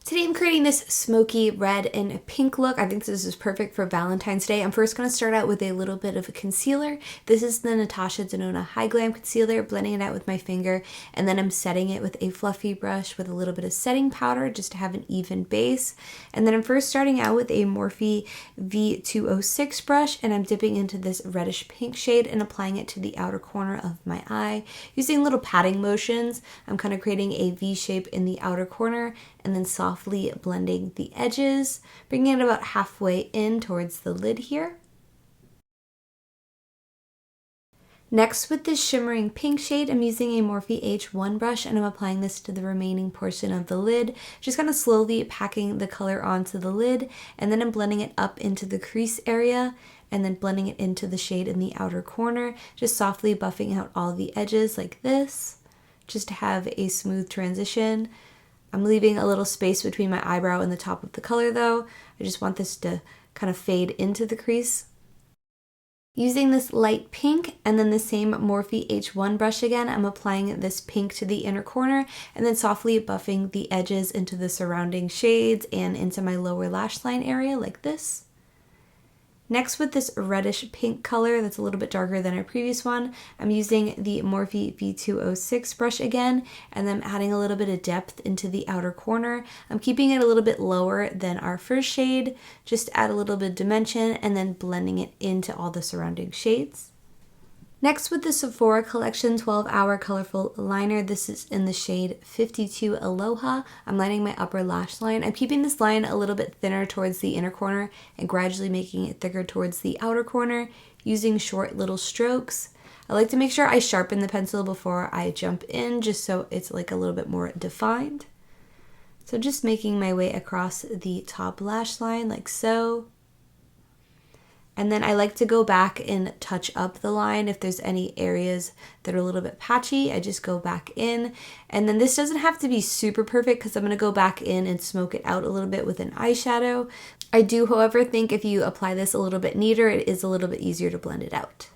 Today I'm creating this smoky red and pink look. I think this is perfect for Valentine's Day. I'm first going to start out with a little bit of a concealer. This is the Natasha Hy-Glam concealer, blending it out with my finger, and then I'm setting it with a fluffy brush with a little bit of setting powder just to have an even base. And then I'm first starting out with a Morphe V206 brush, and I'm dipping into this reddish pink shade and applying it to the outer corner of my eye. Using little patting motions, I'm kind of creating a V shape in the outer corner and then softly blending the edges, bringing it about halfway in towards the lid here. Next, with this shimmering pink shade, I'm using a Morphe H1 brush and I'm applying this to the remaining portion of the lid, just kind of slowly packing the color onto the lid, and then I'm blending it up into the crease area and then blending it into the shade in the outer corner, just softly buffing out all the edges like this, just to have a smooth transition. I'm leaving a little space between my eyebrow and the top of the color though. I just want this to kind of fade into the crease. Using this light pink and then the same Morphe H1 brush again, I'm applying this pink to the inner corner and then softly buffing the edges into the surrounding shades and into my lower lash line area like this. Next, with this reddish pink color that's a little bit darker than our previous one, I'm using the Morphe V206 brush again, and then I'm adding a little bit of depth into the outer corner. I'm keeping it a little bit lower than our first shade, just to add a little bit of dimension, and then blending it into all the surrounding shades. Next, with the Sephora Collection 12-Hour Colorful Liner, this is in the shade 52 Aloha. I'm lining my upper lash line. I'm keeping this line a little bit thinner towards the inner corner and gradually making it thicker towards the outer corner using short little strokes. I like to make sure I sharpen the pencil before I jump in, just so it's like a little bit more defined. So just making my way across the top lash line like so. And then I like to go back and touch up the line. If there's any areas that are a little bit patchy, I just go back in. And then this doesn't have to be super perfect because I'm going to go back in and smoke it out a little bit with an eyeshadow. I do, however, think if you apply this a little bit neater, it is a little bit easier to blend it out.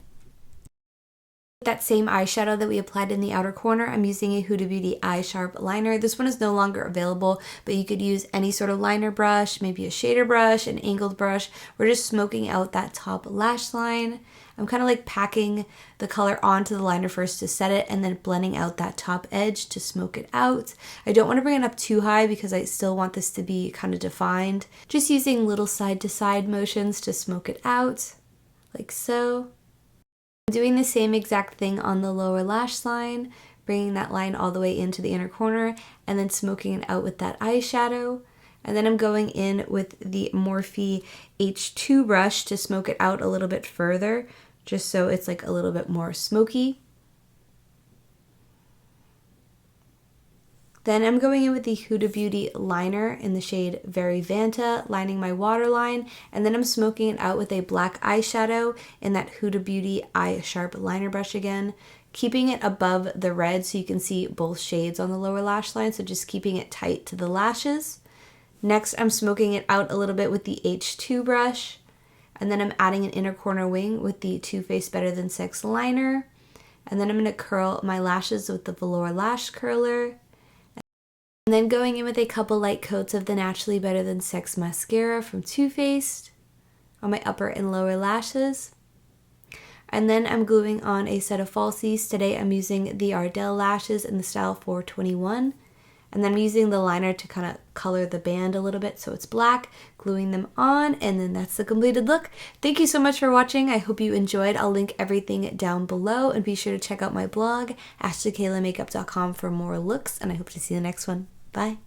That same eyeshadow that we applied in the outer corner, I'm using a Huda Beauty Eye Sharp liner. This one is no longer available, but you could use any sort of liner brush, maybe a shader brush, an angled brush. We're just smoking out that top lash line. I'm kind of like packing the color onto the liner first to set it and then blending out that top edge to smoke it out. I don't want to bring it up too high because I still want this to be kind of defined. Just using little side to side motions to smoke it out, like so. Doing the same exact thing on the lower lash line, bringing that line all the way into the inner corner and then smoking it out with that eyeshadow. And then I'm going in with the Morphe H2 brush to smoke it out a little bit further, just so it's like a little bit more smoky. Then I'm going in with the Huda Beauty liner in the shade Very Vanta, lining my waterline, and then I'm smoking it out with a black eyeshadow in that Huda Beauty Eye Sharp liner brush again, keeping it above the red so you can see both shades on the lower lash line, so just keeping it tight to the lashes. Next, I'm smoking it out a little bit with the H2 brush, and then I'm adding an inner corner wing with the Too Faced Better Than Sex liner, and then I'm going to curl my lashes with the Velour lash curler. And then going in with a couple light coats of the Naturally Better Than Sex mascara from Too Faced on my upper and lower lashes. And then I'm gluing on a set of falsies. Today I'm using the Ardell lashes in the style 421. And then I'm using the liner to kind of color the band a little bit so it's black, gluing them on, and then that's the completed look. Thank you so much for watching. I hope you enjoyed. I'll link everything down below, and be sure to check out my blog, ashleykaelamakeup.com, for more looks, and I hope to see you in the next one. Bye.